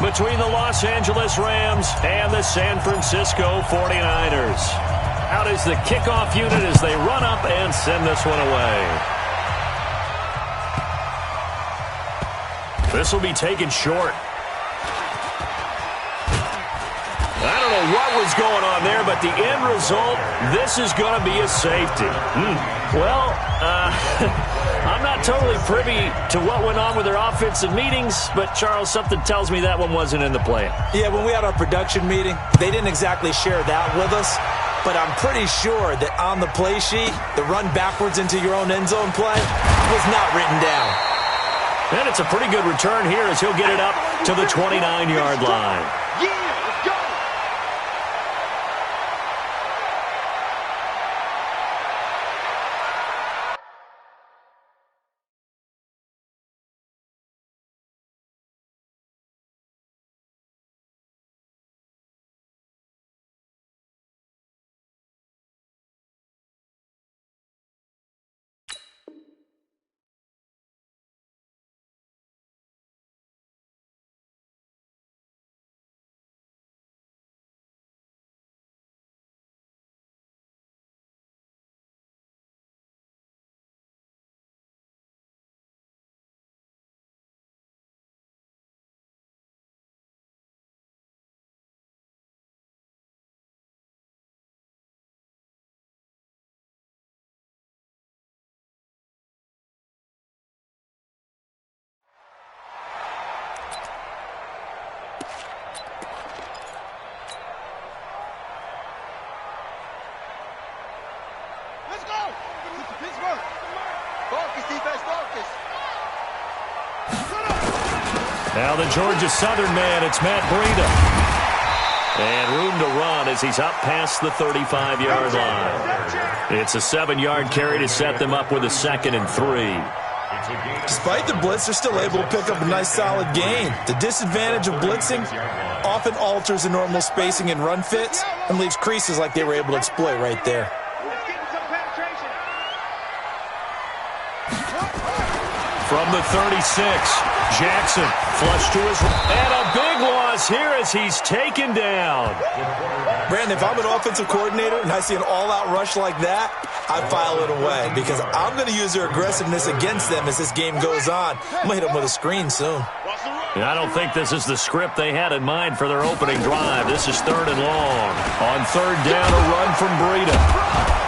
between the Los Angeles Rams and the San Francisco 49ers. Out is the kickoff unit as they run up and send this one away. This will be taken short. I don't know what was going on there, but the end result, this is going to be a safety. Well, I'm not totally privy to what went on with their offensive meetings, but, Charles, something tells me that one wasn't in the plan. Yeah, when we had our production meeting, they didn't exactly share that with us, but I'm pretty sure that on the play sheet, the run backwards into your own end zone play was not written down. And it's a pretty good return here as he'll get it up to the 29-yard line. Now the Georgia Southern man, it's Matt Breida. And room to run as he's up past the 35-yard line. It's a 7-yard carry to set them up with a 2nd and 3. Despite the blitz, they're still able to pick up a nice solid gain. The disadvantage of blitzing often alters the normal spacing and run fits and leaves creases like they were able to exploit right there. From the 36, Jackson flushed to his right. And a big loss here as he's taken down. Brandon, if I'm an offensive coordinator and I see an all-out rush like that, I file it away because I'm going to use their aggressiveness against them as this game goes on. I'm going to hit them with a screen soon. I don't think this is the script they had in mind for their opening drive. This is 3rd and long. On 3rd down, a run from Breida.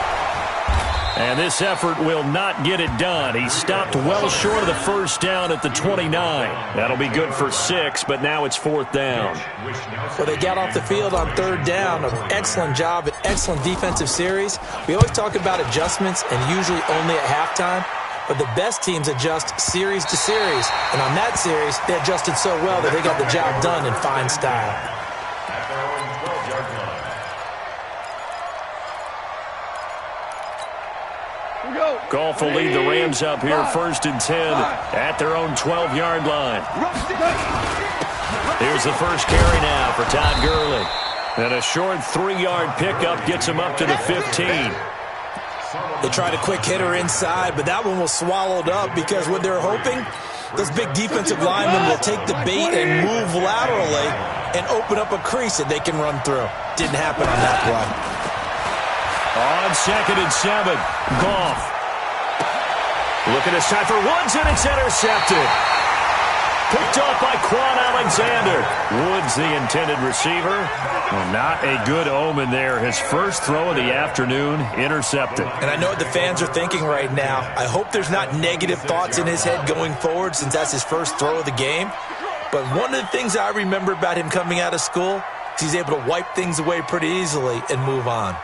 And this effort will not get it done. He stopped well short of the first down at the 29. That'll be good for 6, but now it's 4th down. Well, they got off the field on 3rd down. An excellent job, an excellent defensive series. We always talk about adjustments and usually only at halftime. But the best teams adjust series to series. And on that series, they adjusted so well that they got the job done in fine style. Goff will lead the Rams up here 1st and 10 at their own 12-yard line. Here's the first carry now for Todd Gurley. And a short 3-yard pickup gets him up to the 15. They tried a quick hitter inside, but that one was swallowed up because what they're hoping, those big defensive linemen will take the bait and move laterally and open up a crease that they can run through. Didn't happen on that play. On 2nd and 7, Goff. Looking this time for Woods, and it's intercepted. Picked off by Quan Alexander. Woods, the intended receiver. Well, not a good omen there. His first throw of the afternoon, intercepted. And I know what the fans are thinking right now. I hope there's not negative thoughts in his head going forward since that's his first throw of the game. But one of the things I remember about him coming out of school is he's able to wipe things away pretty easily and move on.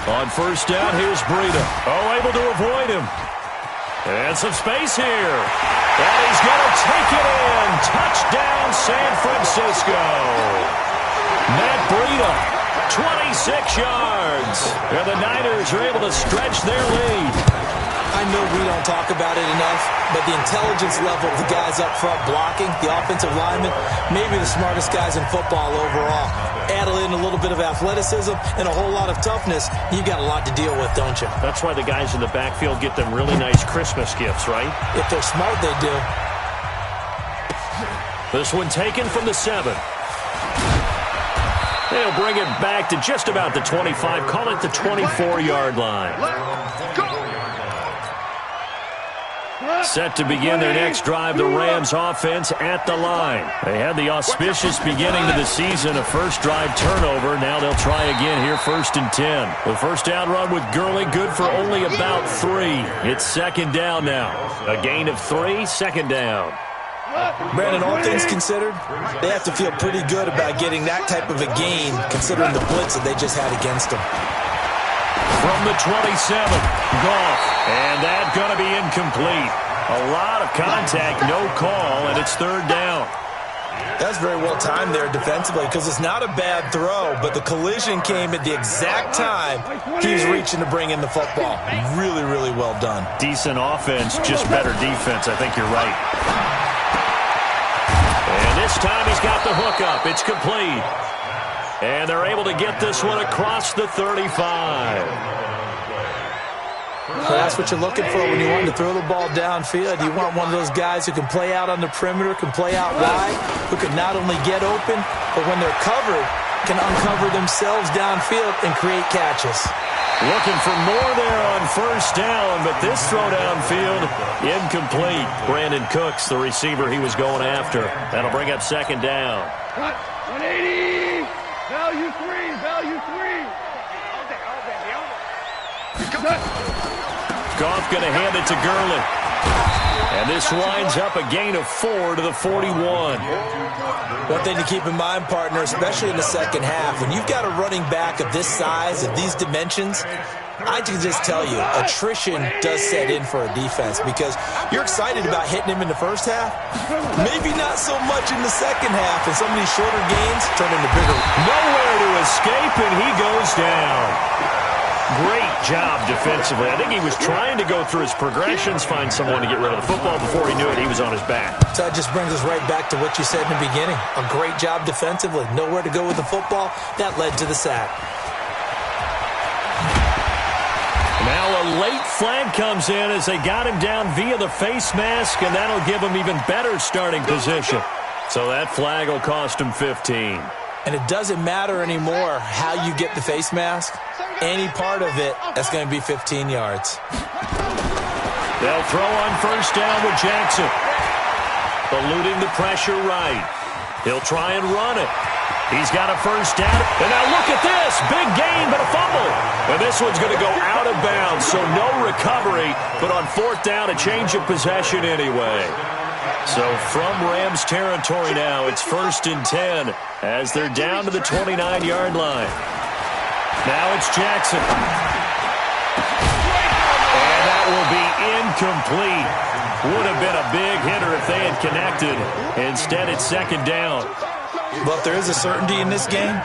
On 1st down, here's Breida. Oh, able to avoid him. And some space here. And he's going to take it in. Touchdown, San Francisco. Matt Breida, 26 yards. And the Niners are able to stretch their lead. I know we don't talk about it enough, but the intelligence level of the guys up front blocking, the offensive linemen, maybe the smartest guys in football overall. Add in a little bit of athleticism and a whole lot of toughness, you got a lot to deal with, don't you? That's why the guys in the backfield get them really nice Christmas gifts, right? If they're smart, they do. This one taken from the 7. They'll bring it back to just about the 25. Call it the 24-yard line. Set to begin their next drive, the Rams offense at the line. They had the auspicious beginning to the season, a first drive turnover. Now they'll try again here, 1st and 10. The first down run with Gurley, good for only about 3. It's 2nd down now. A gain of 3, 2nd down. Brandon, all things considered, they have to feel pretty good about getting that type of a gain, considering the blitz that they just had against them. From the 27, Goff, and that's going to be incomplete. A lot of contact, no call, and it's 3rd down. That's very well timed there defensively, because it's not a bad throw, but the collision came at the exact time he was reaching to bring in the football. Really, really well done. Decent offense, just better defense. I think you're right. And this time he's got the hook up. It's complete. And they're able to get this one across the 35. So that's what you're looking for when you want to throw the ball downfield. You want one of those guys who can play out on the perimeter, can play out wide, who can not only get open, but when they're covered, can uncover themselves downfield and create catches. Looking for more there on 1st down, but this throw downfield, incomplete. Brandon Cooks, the receiver he was going after. That'll bring up 2nd down. 180, value 3, value 3. Goff going to hand it to Gurley. And this winds up a gain of 4 to the 41. One thing to keep in mind, partner, especially in the second half, when you've got a running back of this size, of these dimensions, I can just tell you, attrition does set in for a defense because you're excited about hitting him in the first half. Maybe not so much in the second half, and some of these shorter gains turn into bigger. Nowhere to escape, and he goes down. Great job defensively. I think he was trying to go through his progressions, find someone to get rid of the football. Before he knew it, he was on his back. So that just brings us right back to what you said in the beginning. A great job defensively. Nowhere to go with the football. That led to the sack. Now a late flag comes in as they got him down via the face mask, and that'll give him even better starting position. So that flag will cost him 15. And it doesn't matter anymore how you get the face mask. Any part of it, that's going to be 15 yards. They'll throw on 1st down with Jackson. Eluding the pressure right. He'll try and run it. He's got a 1st down. And now look at this. Big gain, but a fumble. And this one's going to go out of bounds, so no recovery. But on 4th down, a change of possession anyway. So from Rams territory now, it's 1st and 10 as they're down to the 29-yard line. Now it's Jackson. And that will be incomplete. Would have been a big hitter if they had connected. Instead, it's 2nd down. But if there is a certainty in this game,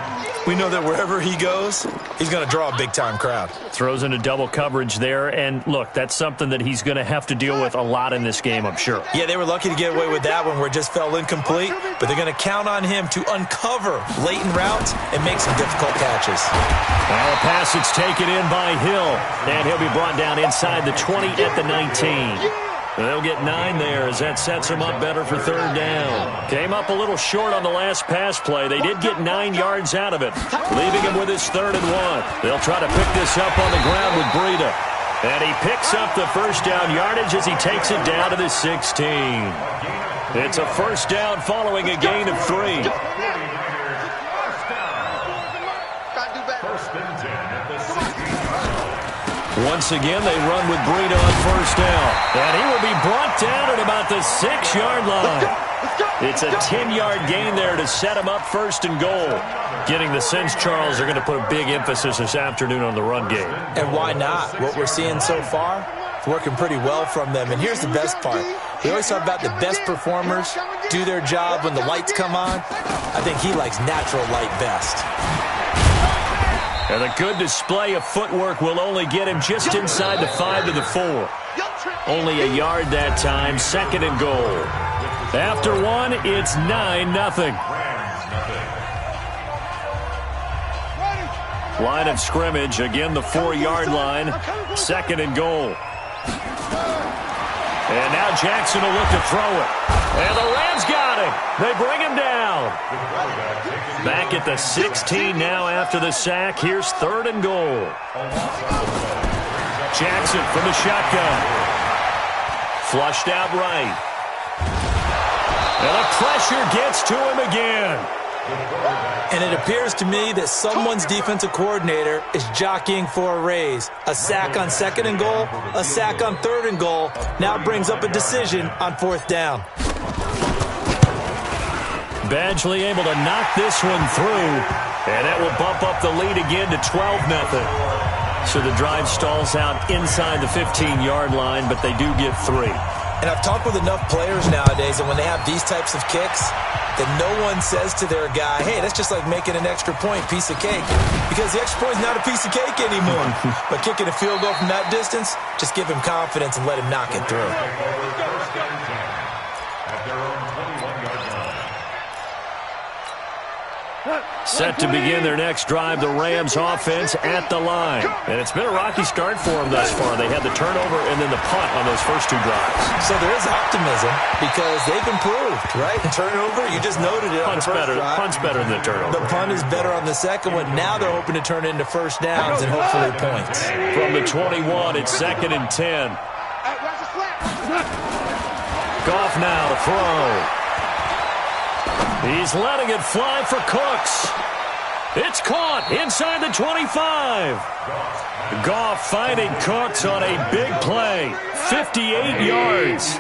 we know that wherever he goes, he's going to draw a big-time crowd. Throws into double coverage there, and look, that's something that he's going to have to deal with a lot in this game, I'm sure. Yeah, they were lucky to get away with that one where it just fell incomplete, but they're going to count on him to uncover latent routes and make some difficult catches. Now a pass that's taken in by Hill, and he'll be brought down inside the 20 at the 19. They'll get 9 there as that sets him up better for 3rd down. Came up a little short on the last pass play. They did get 9 yards out of it, leaving him with his 3rd and 1. They'll try to pick this up on the ground with Breida. And he picks up the 1st down yardage as he takes it down to the 16. It's a 1st down following a gain of 3. Once again, they run with Breida on 1st down. And he will be brought down at about the 6-yard line. It's a 10-yard gain there to set him up 1st and goal. Getting the sense, Charles, are going to put a big emphasis this afternoon on the run game. And why not? What we're seeing so far, it's working pretty well from them. And here's the best part. We always talk about the best performers do their job when the lights come on. I think he likes natural light best. And a good display of footwork will only get him just inside the 5 to the 4. Only a yard that time, 2nd and goal. After 1, it's 9-0. Line of scrimmage, again the 4-yard line, 2nd and goal. And now Jackson will look to throw it. And the Rams got him. They bring him down. Back at the 16 now after the sack. Here's 3rd and goal. Jackson from the shotgun. Flushed out right. And the pressure gets to him again. And it appears to me that someone's defensive coordinator is jockeying for a raise. A sack on 2nd and goal, a sack on 3rd and goal. Now brings up a decision on 4th down. Badgley able to knock this one through. And that will bump up the lead again to 12-0. So the drive stalls out inside the 15-yard line, but they do get 3. And I've talked with enough players nowadays, and when they have these types of kicks, that no one says to their guy, hey, that's just like making an extra point, piece of cake. Because the extra point is not a piece of cake anymore. But kicking a field goal from that distance, just give him confidence and let him knock it through. Set to begin their next drive, the Rams offense at the line. And it's been a rocky start for them thus far. They had the turnover and then the punt on those first 2 drives. So there is optimism because they've improved, right? Turnover, you just noted it on the first drive. Punt's better than the turnover. The punt is better on the second one. Now they're hoping to turn it into first downs and hopefully points. From the 21, it's 2nd and 10. Goff now to throw. He's letting it fly for Cooks. It's caught inside the 25. Goff finding Cooks on a big play. 58 yards.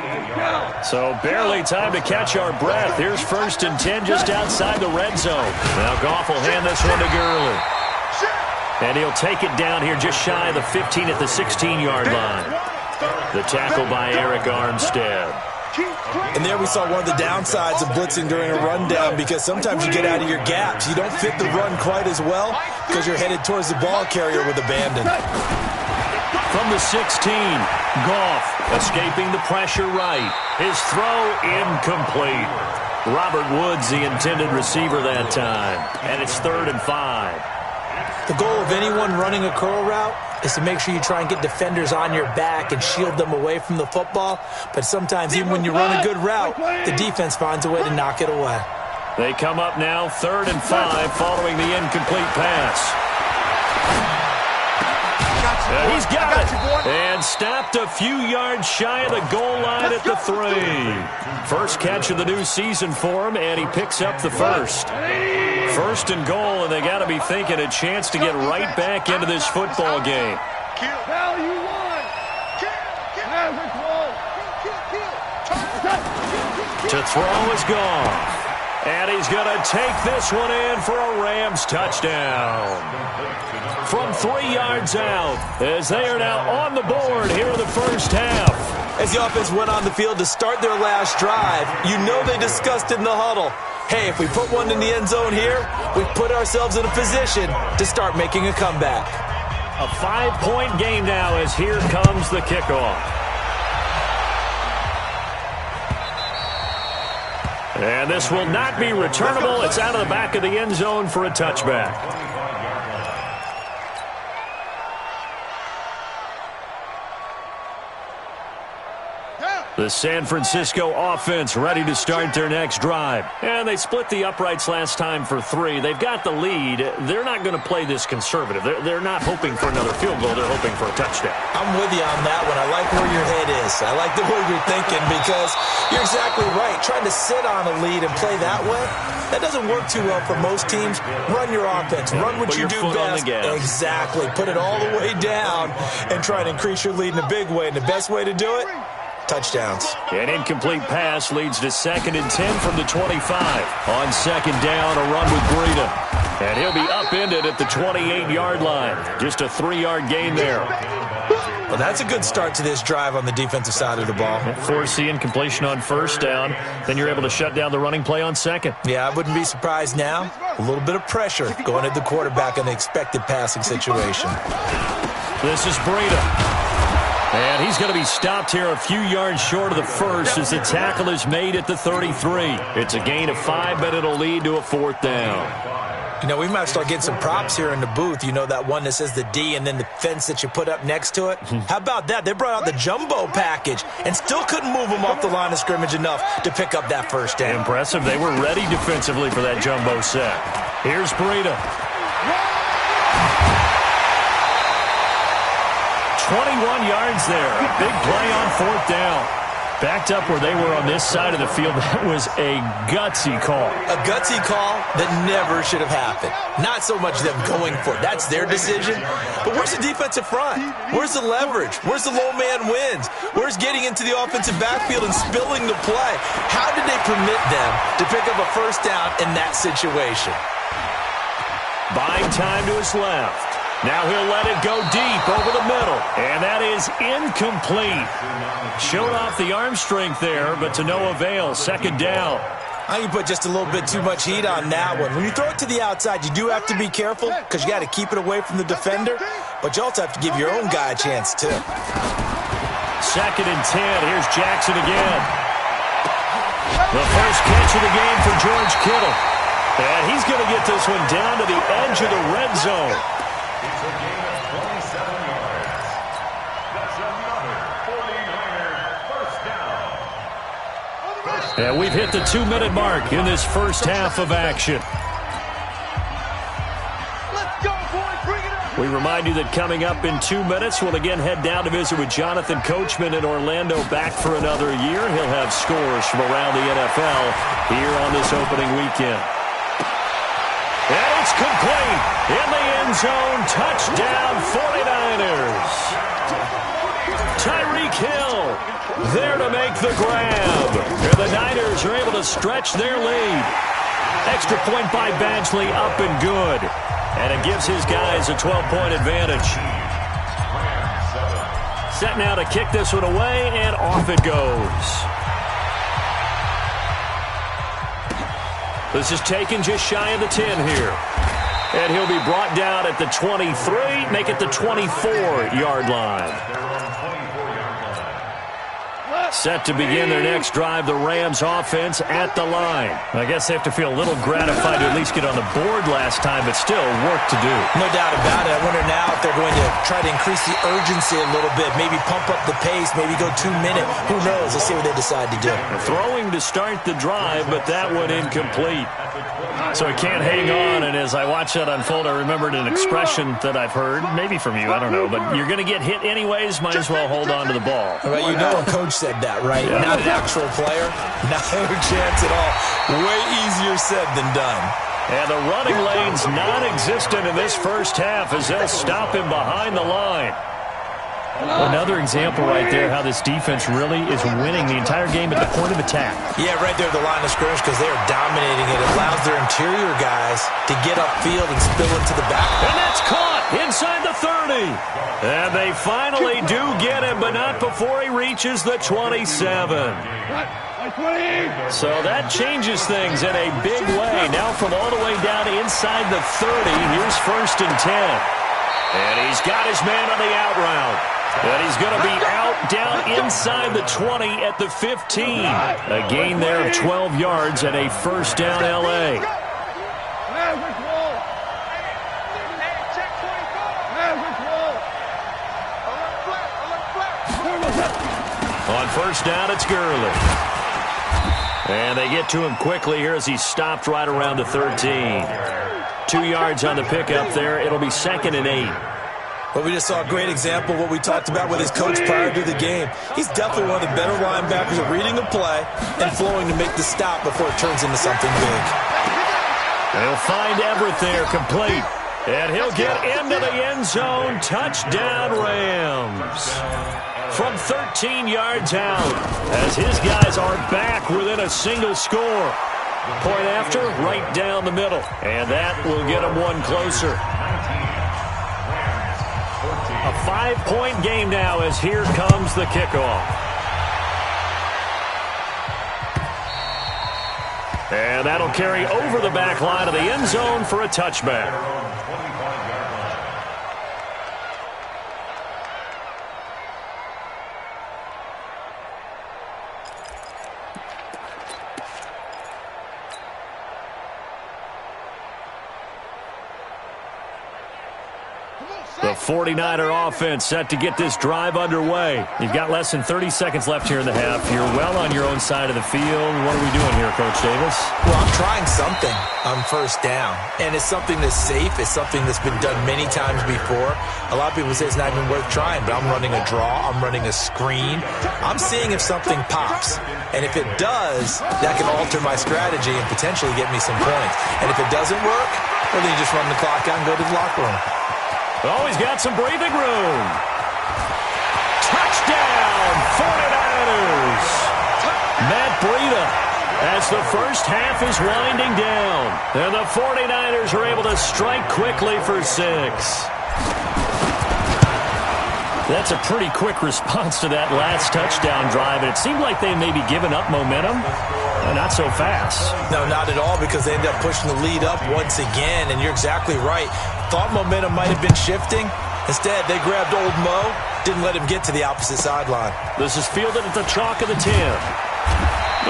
So barely time to catch our breath. Here's 1st and 10 just outside the red zone. Now Goff will hand this one to Gurley. And he'll take it down here just shy of the 15 at the 16-yard line. The tackle by Eric Armstead. And there we saw one of the downsides of blitzing during a rundown because sometimes you get out of your gaps. You don't fit the run quite as well because you're headed towards the ball carrier with abandon. From the 16, Goff escaping the pressure right. His throw incomplete. Robert Woods, the intended receiver that time. And it's 3rd and 5. The goal of anyone running a curl route is to make sure you try and get defenders on your back and shield them away from the football. But sometimes even when you run a good route, the defense finds a way to knock it away. They come up now 3rd and 5 following the incomplete pass. He's got it. And stopped a few yards shy of the goal line at the 3. First catch of the new season for him, and he picks up the first. 1st and goal, and they got to be thinking a chance to get right back into this football game. To throw is gone. And he's going to take this one in for a Rams touchdown. From 3 yards out, as they are now on the board here in the first half. As the offense went on the field to start their last drive, you know they discussed in the huddle, hey, if we put one in the end zone here, we put ourselves in a position to start making a comeback. A 5-point game now as here comes the kickoff. And this will not be returnable. It's out of the back of the end zone for a touchback. The San Francisco offense ready to start their next drive. And they split the uprights last time for 3. They've got the lead. They're not going to play this conservative. They're not hoping for another field goal. They're hoping for a touchdown. I'm with you on that one. I like where your head is. I like the way you're thinking because you're exactly right. Trying to sit on a lead and play that way, that doesn't work too well for most teams. Run your offense. Run what you do best. Exactly. Put it all the way down and try to increase your lead in a big way. And the best way to do it, touchdowns. An incomplete pass leads to 2nd and 10 from the 25. On 2nd down, a run with Breida. And he'll be upended at the 28-yard line. Just a 3-yard gain there. Well, that's a good start to this drive on the defensive side of the ball. Force the incompletion on 1st down. Then you're able to shut down the running play on 2nd. Yeah, I wouldn't be surprised now. A little bit of pressure going at the quarterback in the expected passing situation. This is Breida. And he's going to be stopped here a few yards short of the first as the tackle is made at the 33. It's a gain of 5, but it'll lead to a 4th down. You know, we might start getting some props here in the booth. You know, that one that says the D and then the fence that you put up next to it? How about that? They brought out the jumbo package and still couldn't move them off the line of scrimmage enough to pick up that first down. Impressive. They were ready defensively for that jumbo set. Here's Breida. 21 yards there. A big play on fourth down. Backed up where they were on this side of the field. That was a gutsy call. A gutsy call that never should have happened. Not so much them going for it. That's their decision. But where's the defensive front? Where's the leverage? Where's the low man wins? Where's getting into the offensive backfield and spilling the play? How did they permit them to pick up a first down in that situation? Buying time to his left. Now he'll let it go deep over the middle. And that is incomplete. Showed off the arm strength there, but to no avail. Second down. I think you put just a little bit too much heat on that one. When you throw it to the outside, you do have to be careful because you got to keep it away from the defender. But you also have to give your own guy a chance, too. Second and 10. Here's Jackson again. The first catch of the game for George Kittle. And he's going to get this one down to the edge of the red zone. It's a gain of 27 yards. That's another 49er first down. And we've hit the 2-minute mark in this first half of action. Let's go, boys. Bring it up. We remind you that coming up in 2 minutes, we'll again head down to visit with Jonathan Coachman in Orlando, back for another year. He'll have scores from around the NFL here on this opening weekend. And it's complete in the end zone. Touchdown, 49ers. Tyreek Hill there to make the grab. And the Niners are able to stretch their lead. Extra point by Badgley, up and good. And it gives his guys a 12-point advantage. Set now to kick this one away, and off it goes. This is taken just shy of the 10 here. And he'll be brought down at the 23, make it the 24-yard line. Set to begin their next drive, the Rams offense at the line. I guess they have to feel a little gratified to at least get on the board last time, but still work to do. No doubt about it. I wonder now if they're going to try to increase the urgency a little bit, maybe pump up the pace, maybe go 2 minute. Who knows? Let's see what they decide to do. Throwing to start the drive, but that one incomplete. So he can't hang on, and as I watch that unfold, I remembered an expression that I've heard, maybe from you, I don't know, but you're going to get hit anyways, might as well hold on to the ball. Well, you know a coach said that, right? Yeah. Not an actual player. No chance at all. Way easier said than done. And the running lane's non-existent in this first half as they'll stop him behind the line. Another example right there how this defense really is winning the entire game at the point of attack. Yeah, right there at the line of scrimmage because they are dominating it. It allows their interior guys to get upfield and spill into the back. And that's caught inside the 30. And they finally do get him, but not before he reaches the 27. So that changes things in a big way. Now from all the way down inside the 30, here's first and 10. And he's got his man on the out route. And he's going to be out down inside the 20 at the 15. A gain there of 12 yards and a first down L.A. On first down, it's Gurley. And they get to him quickly here as he's stopped right around the 13. 2 yards on the pickup there. It'll be second and 8. Well, we just saw a great example of what we talked about with his coach prior to the game. He's definitely one of the better linebackers at reading a play and flowing to make the stop before it turns into something big. They'll find Everett there, complete. And he'll get into the end zone. Touchdown, Rams. From 13 yards out, as his guys are back within a single score. Point after, right down the middle. And that will get them one closer. A 5-point game now as here comes the kickoff. And that'll carry over the back line of the end zone for a touchback. The 49er offense set to get this drive underway. You've got less than 30 seconds left here in the half. You're well on your own side of the field. What are we doing here, Coach Davis? Well, I'm trying something on first down, and it's something that's safe. It's something that's been done many times before. A lot of people say it's not even worth trying, but I'm running a draw. I'm running a screen. I'm seeing if something pops, and if it does, that can alter my strategy and potentially get me some points. And if it doesn't work, well, then you just run the clock out and go to the locker room. Oh, he's got some breathing room. Touchdown, 49ers. Matt Breida, as the first half is winding down. And the 49ers are able to strike quickly for 6. That's a pretty quick response to that last touchdown drive. And it seemed like they may be giving up momentum. Not so fast. No, not at all, because they ended up pushing the lead up once again. And you're exactly right. Thought momentum might have been shifting. Instead, they grabbed old Mo, didn't let him get to the opposite sideline. This is fielded at the chalk of the 10.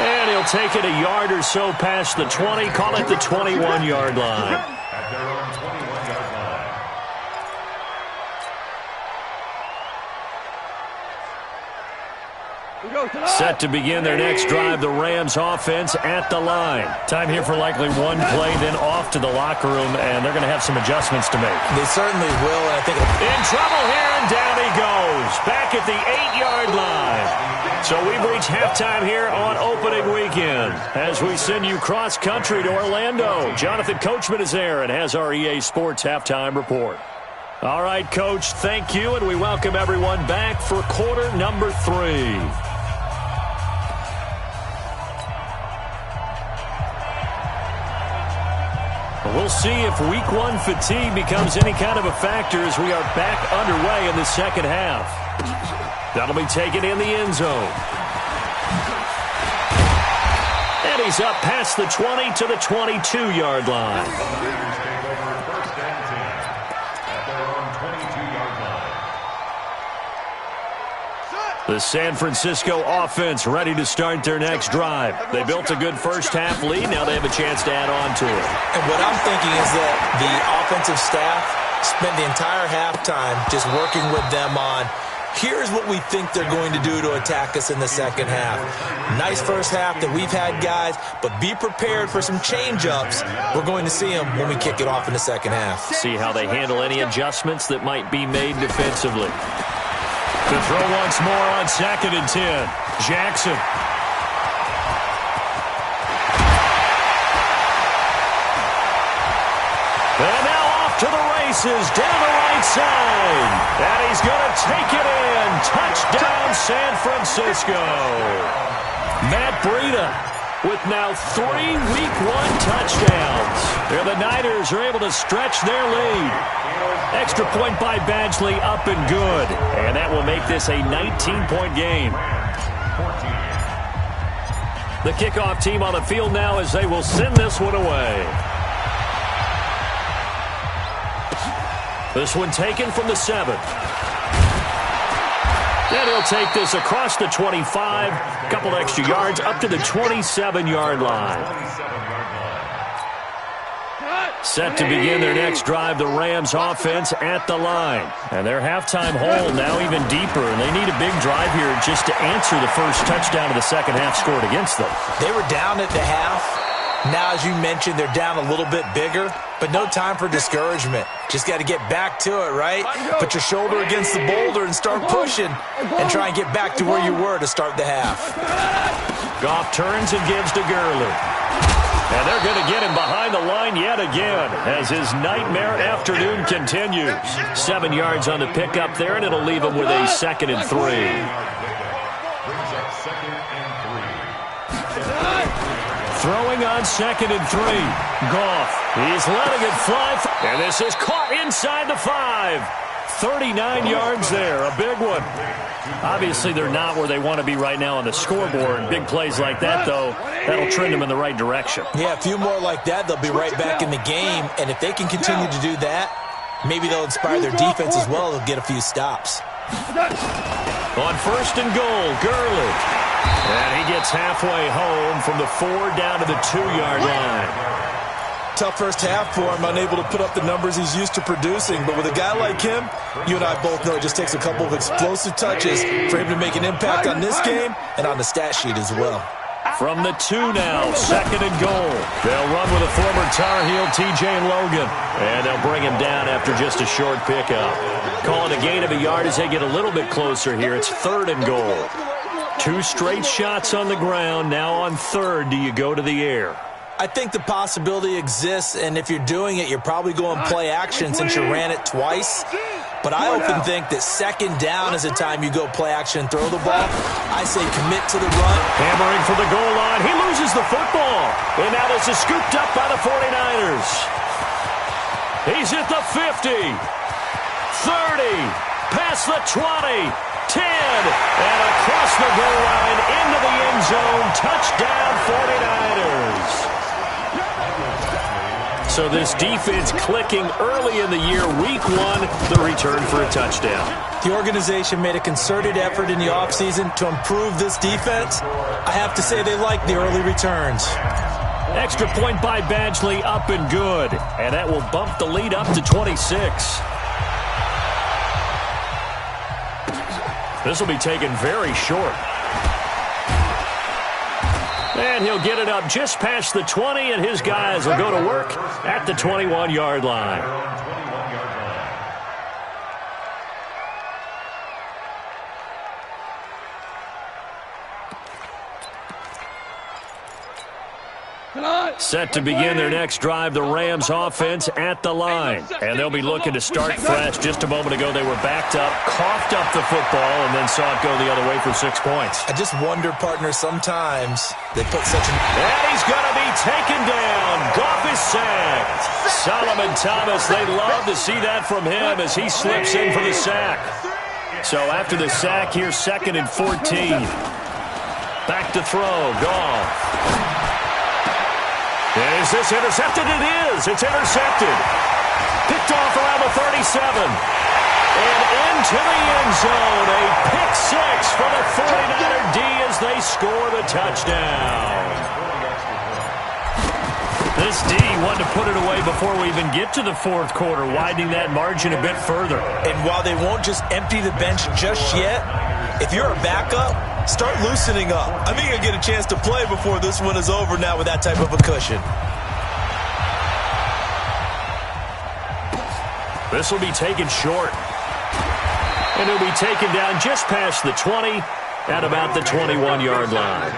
And he'll take it a yard or so past the 20, call it the 21-yard line. At their own 21-yard line. Set to begin their next drive, the Rams offense at the line. Time here for likely one play, then off to the locker room, and they're going to have some adjustments to make. They certainly will, and I think in trouble here, and down he goes. Back at the 8-yard line. So we've reached halftime here on opening weekend as we send you cross-country to Orlando. Jonathan Coachman is there and has our EA Sports halftime report. All right, Coach, thank you, and we welcome everyone back for quarter number 3. We'll see if week 1 fatigue becomes any kind of a factor as we are back underway in the second half. That'll be taken in the end zone. And he's up past the 20 to the 22-yard line. Take over first and 10 at their own 22-yard line. The San Francisco offense ready to start their next drive. They built a good first half lead. Now they have a chance to add on to it. And what I'm thinking is that the offensive staff spent the entire halftime just working with them on, here's what we think they're going to do to attack us in the second half. Nice first half that we've had, guys, but be prepared for some change-ups. We're going to see them when we kick it off in the second half. See how they handle any adjustments that might be made defensively. To throw once more on 2nd and 10. Jackson. And now off to the races down the right side. And he's going to take it in. Touchdown, San Francisco. Matt Breida with now 3 week 1 touchdowns. There the Niners are able to stretch their lead. Extra point by Badgley, up and good. And that will make this a 19-point game. The kickoff team on the field now as they will send this one away. This one taken from the 7. Then he'll take this across the 25. A couple extra yards up to the 27-yard line. Set to begin their next drive, the Rams offense at the line. And their halftime hole now even deeper, and they need a big drive here just to answer the first touchdown of the second half scored against them. They were down at the half. Now, as you mentioned, they're down a little bit bigger, but no time for discouragement. Just got to get back to it, right? Put your shoulder against the boulder and start pushing and try and get back to where you were to start the half. Goff turns and gives to Gurley. And they're going to get him behind the line yet again as his nightmare afternoon continues. 7 yards on the pickup there, and it'll leave him with a 2nd and 3. Brings up 2nd and 3. Throwing on 2nd and 3. Goff, he's letting it fly. And this is caught inside the 5. 39 yards there, a big one. Obviously, they're not where they want to be right now on the scoreboard. Big plays like that, though, that'll trend them in the right direction. Yeah, a few more like that, they'll be right back in the game. And if they can continue to do that, maybe they'll inspire their defense as well. They'll get a few stops. On 1st and goal, Gurley. And he gets halfway home from the 4 down to the 2-yard line. tough first half for him, unable to put up the numbers he's used to producing. But with a guy like him, you and I both know it just takes a couple of explosive touches for him to make an impact on this game and on the stat sheet as well. From the 2 now, 2nd and goal. They'll run with a former Tar Heel, TJ Logan. And they'll bring him down after just a short pickup. Calling a gain of a yard as they get a little bit closer here. It's 3rd and goal. 2 straight shots on the ground. Now on 3rd, do you go to the air? I think the possibility exists, and if you're doing it, you're probably going play action since you ran it twice. But I often think that 2nd down is a time you go play action and throw the ball. I say commit to the run. Hammering for the goal line. He loses the football. And now this is scooped up by the 49ers. He's at the 50. 30. Past the 20. 10. And across the goal line into the end zone. Touchdown 49ers. So this defense clicking early in the year. Week 1, the return for a touchdown. The organization made a concerted effort in the offseason to improve this defense. I have to say they like the early returns. Extra point by Badgley, up and good. And that will bump the lead up to 26. This will be taken very short. And he'll get it up just past the 20, and his guys will go to work at the 21-yard line. Set to begin their next drive, the Rams offense at the line. And they'll be looking to start fresh. Just a moment ago, they were backed up, coughed up the football, and then saw it go the other way for 6 points. I just wonder, partner, sometimes they put such an... And he's going to be taken down. Goff is sacked. Solomon Thomas, they love to see that from him as he slips in for the sack. So after the sack, here's 2nd and 14. Back to throw, Goff. Is this intercepted? It is. It's intercepted. Picked off around the 37. And into the end zone. A pick 6 for the 49er D as they score the touchdown. This D wanted to put it away before we even get to the 4th quarter, widening that margin a bit further. And while they won't just empty the bench just yet, if you're a backup, start loosening up. I think you'll get a chance to play before this one is over now with that type of a cushion. This will be taken short. And it'll be taken down just past the 20 at about the 21-yard line.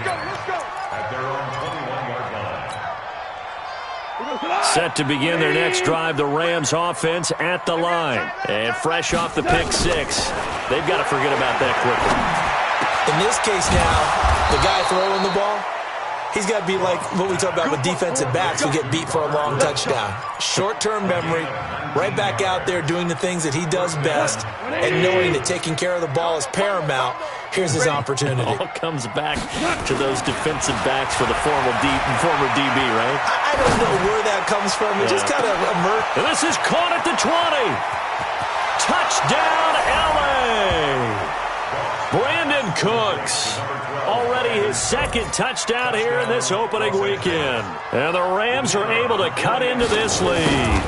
Set to begin their next drive, the Rams offense at the line. And fresh off the pick 6, they've got to forget about that quickly. In this case now, the guy throwing the ball, he's got to be like what we talk about with defensive backs who get beat for a long touchdown. Short-term memory, right back out there doing the things that he does best, and knowing that taking care of the ball is paramount. Here's his opportunity. All comes back to those defensive backs for the former DB, right? I don't know where that comes from. It just kind of emerged. And this is caught at the 20. Touchdown, L.A. Brandon Cooks. Already his 2nd touchdown here in this opening weekend. And the Rams are able to cut into this lead.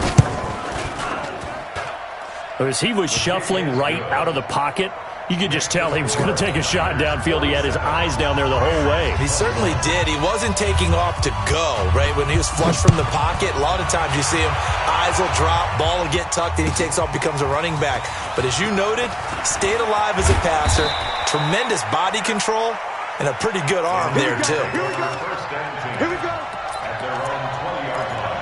As he was shuffling right out of the pocket, you could just tell he was going to take a shot downfield. He had his eyes down there the whole way. He certainly did. He wasn't taking off to go, right? When he was flush from the pocket, a lot of times you see him, eyes will drop, ball will get tucked, and he takes off, becomes a running back. But as you noted, stayed alive as a passer, tremendous body control, and a pretty good arm there, too. Here we go. At their own 20-yard line.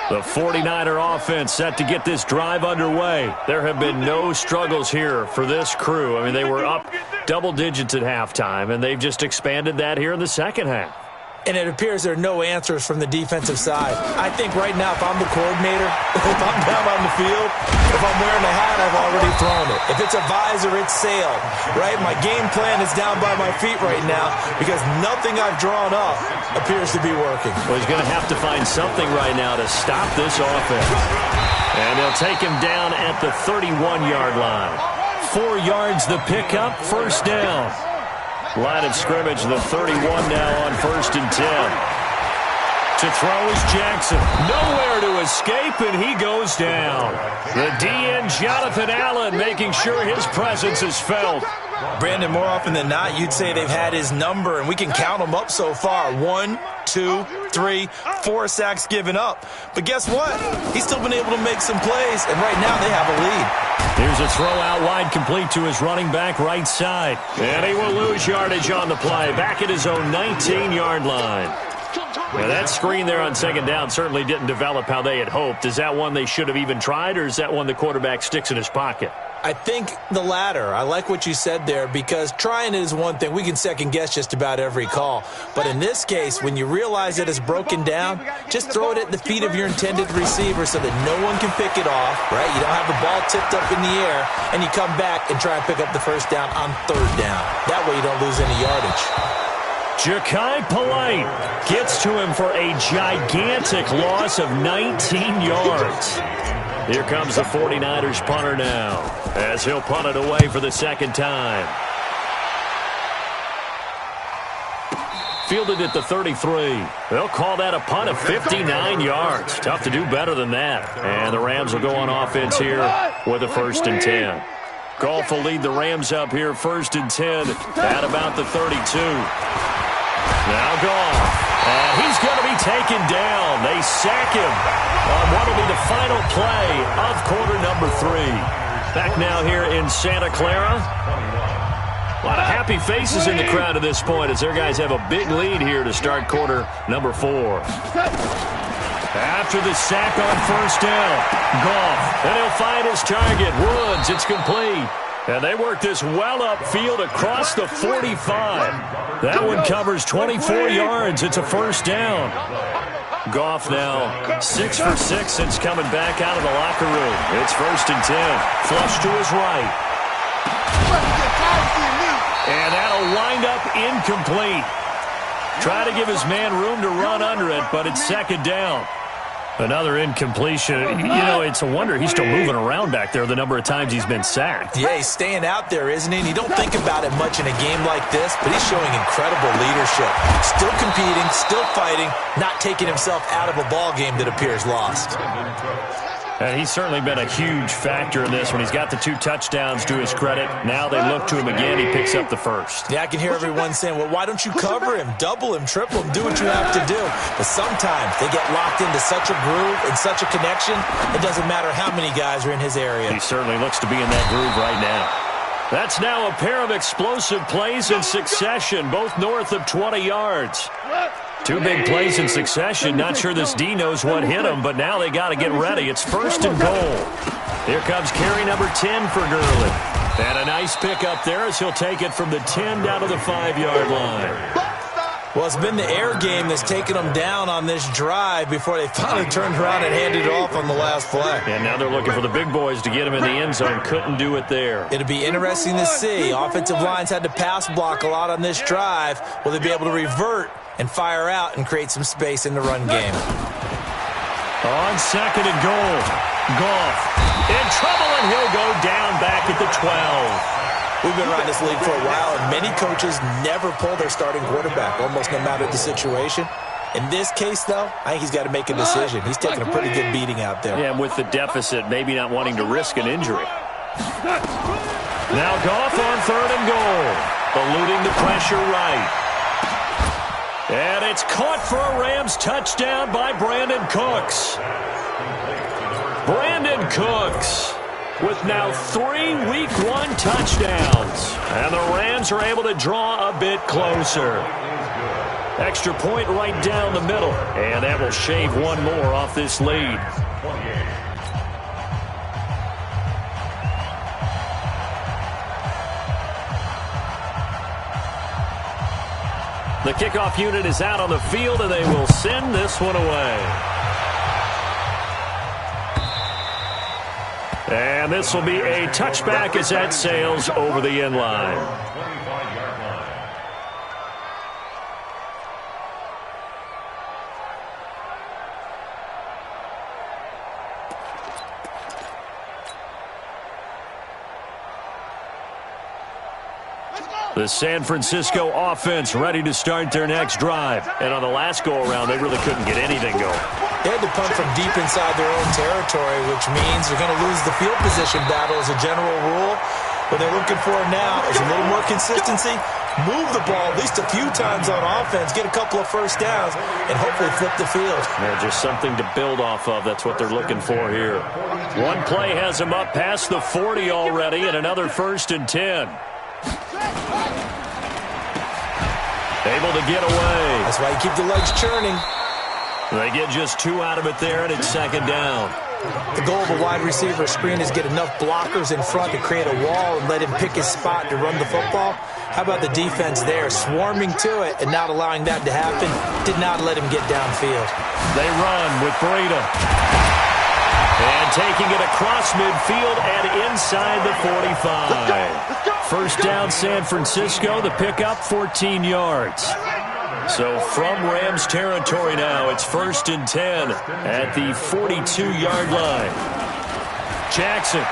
The 49er offense set to get this drive underway. There have been no struggles here for this crew. I mean, they were up double digits at halftime, and they've just expanded that here in the second half. And it appears there are no answers from the defensive side. I think right now, if I'm the coordinator, if I'm down on the field, if I'm wearing a hat, I've already thrown it. If it's a visor, it's sailed, right? My game plan is down by my feet right now because nothing I've drawn up appears to be working. Well, he's going to have to find something right now to stop this offense. And they'll take him down at the 31-yard line. 4 yards the pickup, 1st down. Line of scrimmage, the 31 now on 1st and 10. To throw is Jackson. Nowhere to escape, and he goes down. The DN, Jonathan Allen, making sure his presence is felt. Brandon, more often than not, you'd say they've had his number, and we can count them up so far. 1, 2, 3, 4 sacks given up. But guess what? He's still been able to make some plays, and right now they have a lead. Here's a throw out wide, complete to his running back right side. And he will lose yardage on the play, back at his own 19-yard line. Now, that screen there on 2nd down certainly didn't develop how they had hoped. Is that one they should have even tried, or is that one the quarterback sticks in his pocket? I think the latter. I like what you said there, because trying it is one thing. We can second-guess just about every call. But in this case, when you realize that it's broken down, just throw it at the feet of your intended receiver so that no one can pick it off, right? You don't have the ball tipped up in the air, and you come back and try and pick up the 1st down on 3rd down. That way you don't lose any yardage. Ja'Kai Polite gets to him for a gigantic loss of 19 yards. Here comes the 49ers punter now, as he'll punt it away for the 2nd time. Fielded at the 33. They'll call that a punt of 59 yards. Tough to do better than that. And the Rams will go on offense here with a 1st and 10. Goff will lead the Rams up here 1st and 10 at about the 32. Now Goff, and he's going to be taken down. They sack him on what will be the final play of quarter number 3. Back now here in Santa Clara. A lot of happy faces in the crowd at this point as their guys have a big lead here to start quarter number 4. After the sack on 1st down, Goff, and he'll find his target. Woods, it's complete. And they work this well upfield across the 45. That one covers 24 yards. It's a 1st down. Goff now 6 for 6 since coming back out of the locker room. It's 1st and 10. Flush to his right. And that'll wind up incomplete. Try to give his man room to run under it, but it's 2nd down. Another incompletion. You know, it's a wonder he's still moving around back there the number of times he's been sacked. Yeah, he's staying out there, isn't he? And you don't think about it much in a game like this, but he's showing incredible leadership. Still competing, still fighting, not taking himself out of a ball game that appears lost. And he's certainly been a huge factor in this when he's got the 2 touchdowns to his credit. Now they look to him again. He picks up the 1st. Yeah, I can hear everyone saying, well, why don't you cover him, double him, triple him, do what you have to do. But sometimes they get locked into such a groove and such a connection, it doesn't matter how many guys are in his area. He certainly looks to be in that groove right now. That's now a pair of explosive plays in succession, both north of 20 yards. 2 big plays in succession. Not sure this D knows what hit him, but now they got to get ready. It's 1st and goal. Here comes carry number 10 for Gurley. And a nice pick up there as he'll take it from the 10 down to the 5-yard line. Well, it's been the air game that's taken them down on this drive before they finally turned around and handed it off on the last play. And now they're looking for the big boys to get him in the end zone. Couldn't do it there. It'll be interesting to see. Offensive lines had to pass block a lot on this drive. Will they be able to revert and fire out and create some space in the run game? On 2nd and goal, Goff in trouble, and he'll go down back at the 12. We've been around this league for a while, and many coaches never pull their starting quarterback, almost no matter the situation. In this case, though, I think he's got to make a decision. He's taking a pretty good beating out there. Yeah, and with the deficit, maybe not wanting to risk an injury. Now Goff on 3rd and goal, eluding the pressure right. And it's caught for a Rams touchdown by Brandon Cooks. Brandon Cooks with now 3 Week 1 touchdowns. And the Rams are able to draw a bit closer. Extra point right down the middle. And that will shave 1 more off this lead. The kickoff unit is out on the field, and they will send this one away. And this will be a touchback as that sails over the end line. The San Francisco offense ready to start their next drive. And on the last go-around, they really couldn't get anything going. They had to punt from deep inside their own territory, which means they're going to lose the field position battle as a general rule. What they're looking for now is a little more consistency, move the ball at least a few times on offense, get a couple of first downs, and hopefully flip the field. Yeah, just something to build off of. That's what they're looking for here. One play has them up past the 40 already, and another 1st and 10. Able to get away. That's why you keep the legs churning. They get just 2 out of it there, and it's 2nd down. The goal of a wide receiver screen is get enough blockers in front to create a wall and let him pick his spot to run the football. How about the defense there, swarming to it and not allowing that to happen? Did not let him get downfield. They run with Breida. And taking it across midfield and inside the 45. First down, San Francisco. The pickup, 14 yards. So from Rams territory now, it's 1st and 10 at the 42-yard line. Jackson.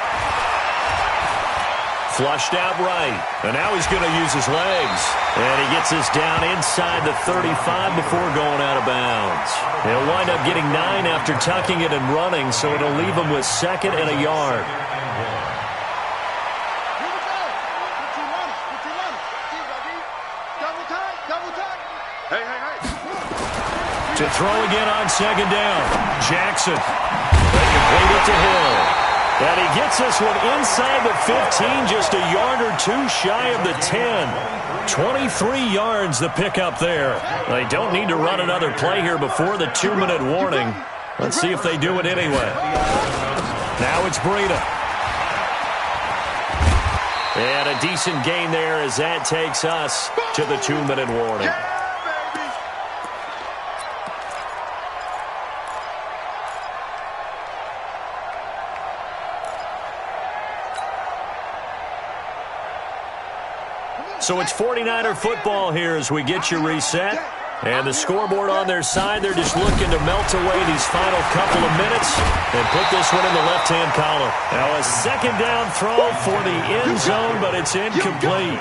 Flushed out right. And now he's going to use his legs. And he gets us down inside the 35 before going out of bounds. He'll wind up getting 9 after tucking it and running, so it'll leave him with 2nd and a yard. To throw again on 2nd down. Jackson. They complete it to Hill. And he gets this one inside the 15, just a yard or 2 shy of the 10. 23 yards the pickup there. They don't need to run another play here before the 2-minute warning. Let's see if they do it anyway. Now it's Breida. And a decent gain there as that takes us to the 2-minute warning. So it's 49er football here as we get you reset. And the scoreboard on their side, they're just looking to melt away these final couple of minutes and put this one in the left-hand column. Now a 2nd down throw for the end zone, but it's incomplete.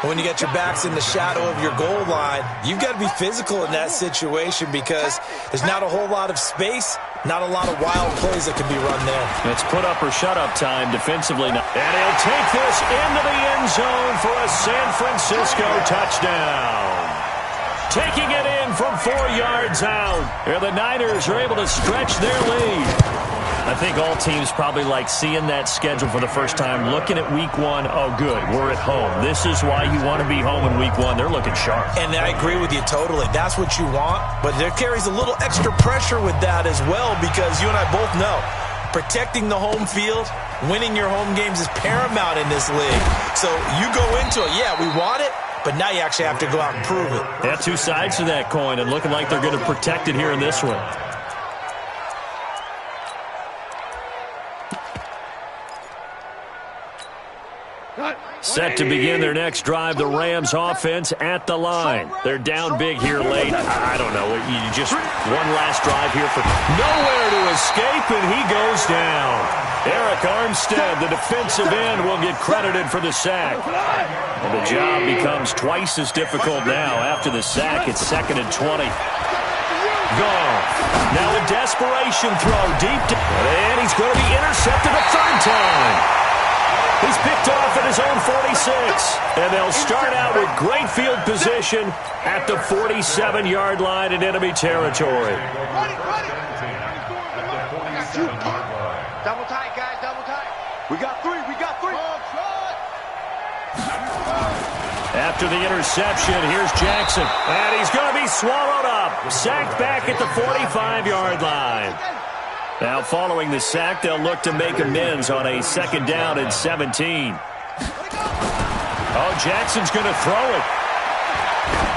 When you got your backs in the shadow of your goal line, you've got to be physical in that situation because there's not a whole lot of space, not a lot of wild plays that can be run there. It's put up or shut up time defensively. And he'll take this into the end zone for a San Francisco touchdown. Taking it in from 4 yards out. And the Niners are able to stretch their lead. I think all teams probably like seeing that schedule for the first time, looking at week 1. Oh, good, we're at home. This is why you want to be home in week 1. They're looking sharp. And I agree with you totally. That's what you want. But there carries a little extra pressure with that as well because you and I both know protecting the home field, winning your home games is paramount in this league. So you go into it, yeah, we want it, but now you actually have to go out and prove it. They have 2 sides to that coin and looking like they're going to protect it here in this one. Set to begin their next drive, the Rams offense at the line. They're down big here late. I don't know. You just one last drive here for nowhere to escape, and he goes down. Eric Armstead, the defensive end, will get credited for the sack. And the job becomes twice as difficult now. After the sack, it's 2nd and 20. Gone. Now a desperation throw deep down, and he's going to be intercepted a 3rd time. He's picked off at his own 46. And they'll start out with great field position at the 47-yard line in enemy territory. Double tight, guys, double tight. We got 3, we got 3. After the interception, here's Jackson. And he's going to be swallowed up. Sacked back at the 45-yard line. Now, following the sack, they'll look to make amends on a 2nd down and 17. Oh, Jackson's going to throw it.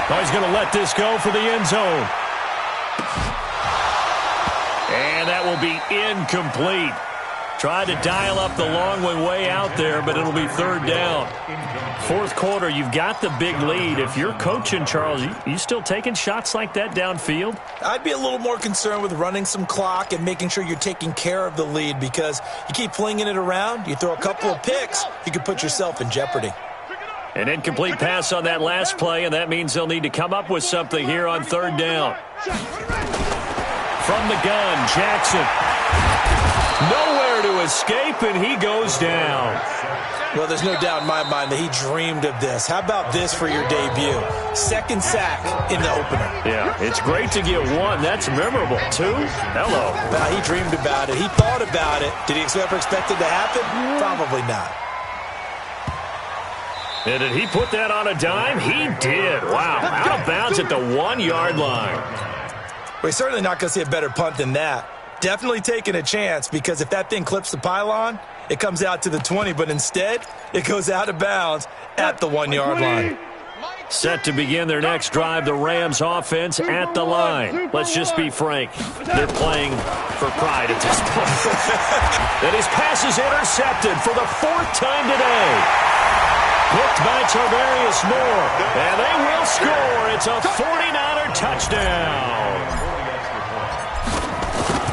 Oh, he's going to let this go for the end zone. And that will be incomplete. Tried to dial up the long way out there, but it'll be 3rd down. 4th quarter, you've got the big lead. If you're coaching, Charles, you still taking shots like that downfield? I'd be a little more concerned with running some clock and making sure you're taking care of the lead because you keep flinging it around, you throw a couple of picks, you could put yourself in jeopardy. An incomplete pass on that last play, and that means they'll need to come up with something here on third down. From the gun, Jackson. Nowhere to escape, and he goes down. Well, there's no doubt in my mind that he dreamed of this. How about this for your debut? Second sack in the opener. Yeah, it's great to get one. That's memorable. Two? Hello. Well, he dreamed about it. He thought about it. Did he ever expect it to happen? Probably not. And did he put that on a dime? He did. Wow. Out of bounds at the 1-yard line. We're certainly not going to see a better punt than that. Definitely taking a chance, because if that thing clips the pylon, it comes out to the 20, but instead, it goes out of bounds at the 1-yard line. Set to begin their next drive, the Rams offense at the line. Let's just be frank. They're playing for pride at this point. And his pass is intercepted for the 4th time today. Picked by Tarvarius Moore. And they will score. It's a 49er touchdown.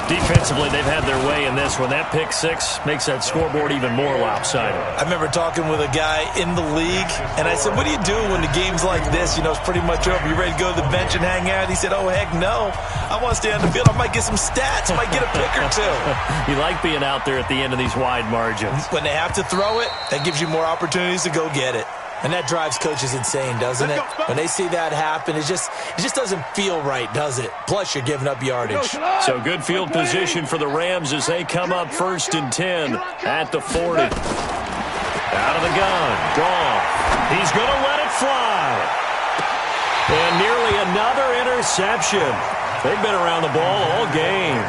Defensively, they've had their way in this one. That pick six makes that scoreboard even more lopsided. I remember talking with a guy in the league, and I said, what do you do when the game's like this? You know, it's pretty much over. You ready to go to the bench and hang out? He said, oh, heck no. I want to stay on the field. I might get some stats. I might get a pick or two. You like being out there at the end of these wide margins. When they have to throw it, that gives you more opportunities to go get it. And that drives coaches insane, doesn't it? When they see that happen, it just doesn't feel right, does it? Plus, you're giving up yardage. So good field position for the Rams as they come up 1st and 10 at the 40. Out of the gun. Goff. He's going to let it fly. And nearly another interception. They've been around the ball all game.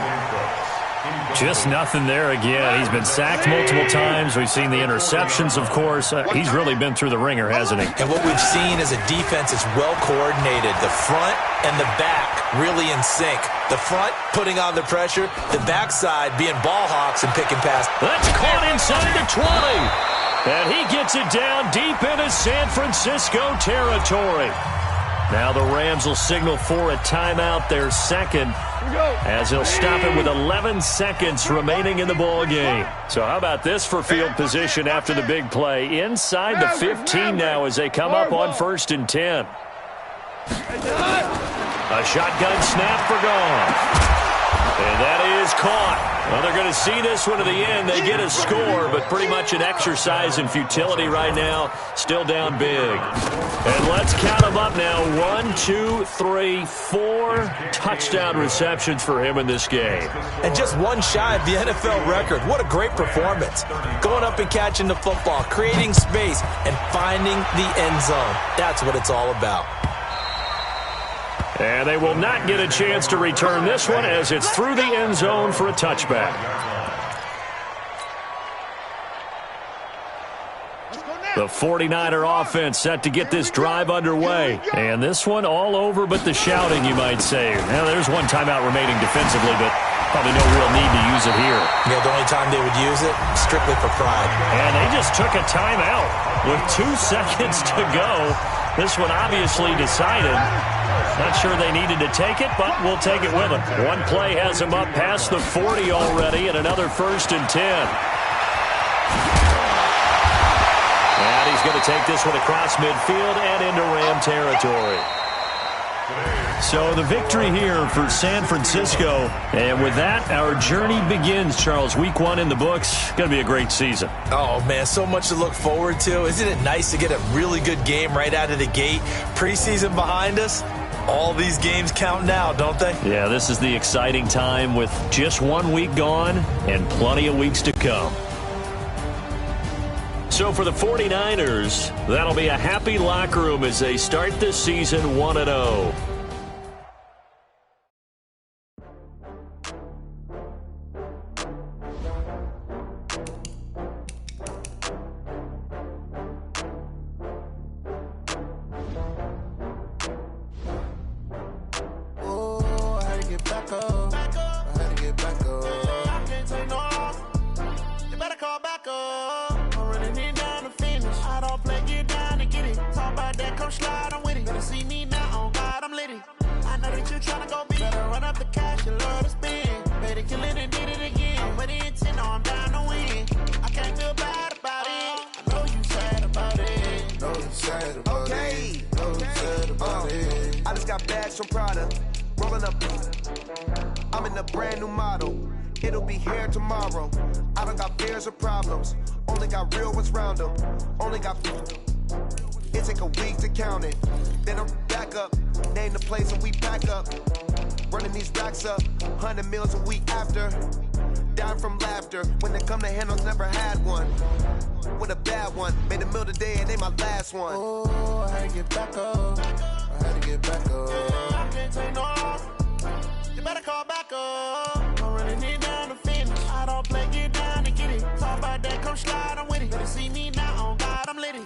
Just nothing there again. He's been sacked multiple times. We've seen the interceptions, of course. He's really been through the ringer, hasn't he? And what we've seen is a defense that's well coordinated. The front and the back really in sync. The front putting on the pressure. The backside being ball hawks and picking past. That's caught inside the 20. And he gets it down deep into San Francisco territory. Now the Rams will signal for a timeout, their second, as they'll stop it with 11 seconds remaining in the ball game. So how about this for field position after the big play? Inside the 15 now as they come up on 1st and 10. A shotgun snap for Goff. And that is caught. Well, they're going to see this one to the end. They get a score, but pretty much an exercise in futility right now. Still down big. And let's count them up now. 1, 2, 3, 4 touchdown receptions for him in this game. And just one shy of the NFL record. What a great performance. Going up and catching the football, creating space, and finding the end zone. That's what it's all about. And they will not get a chance to return this one as it's through the end zone for a touchback. The 49er offense set to get this drive underway. And this one all over but the shouting, you might say. Now, there's one timeout remaining defensively, but probably no real need to use it here. Yeah, the only time they would use it, strictly for pride. And they just took a timeout with 2 seconds to go. This one obviously decided. Not sure they needed to take it, but we'll take it with them. One play has them up past the 40 already, and another 1st and 10. And he's going to take this one across midfield and into Ram territory. So the victory here for San Francisco. And with that, our journey begins, Charles. Week 1 in the books. Going to be a great season. Oh, man, so much to look forward to. Isn't it nice to get a really good game right out of the gate? Preseason behind us. All these games count now, don't they? Yeah, this is the exciting time with just 1 week gone and plenty of weeks to come. So for the 49ers, that'll be a happy locker room as they start this season 1-0. Okay. I just got bags from Prada. Rolling up. I'm in a brand new model. It'll be here tomorrow. I don't got fears or problems. Only got real ones round them. Only got. It take a week to count it. Then I'm back up. Name the place and we pack up. Running these racks up. 100 meals a week after. Dying from laughter. When they come to handles, never had one. With a bad one. Made a meal today and they my last one. Oh, I had to get back up. I had to get back up. I can't take no off. You better call back up. I'm running it down to finish. I don't play, get down and get it. Talk about that, come slide, I'm with it. Better see me now, on God, I'm litty.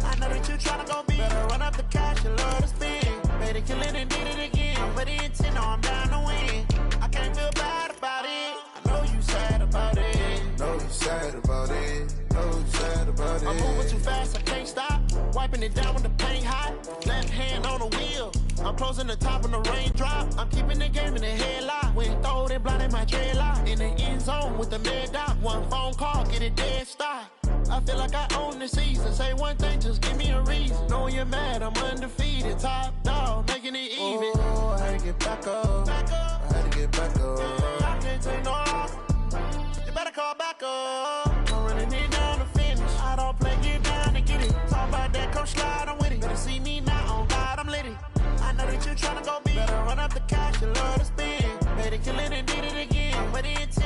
I know that you tryna go big. Better run up the cash, you love to spend. Better kill it and did it again. I put in 10, no, I'm down to win. I can't feel bad about it. I know you sad about it. Know you sad about it. Know you sad about it. I'm moving too fast, I can't stop. Wiping it down when the paint hot. Left hand on the wheel. I'm closing the top when the raindrop. I'm keeping the game in the headlock. When throw it, blinding my dreadlock. In the end zone with the mad dot. One phone call, get it dead stop. I feel like I own the season. Say one thing, just give me a reason. Knowing you're mad, I'm undefeated. Top dog, making it even. Oh, I had to get back up. I had to get back up. I can't take no off. You better call back up. I'm running it down to finish. I don't play, get down and get it. Talk about that, come slide, I'm with it. Better see me now, on God, I'm litty. I know that you tryna go big. Better run up the cash, you love to spend. Better kill it and did it again. But it's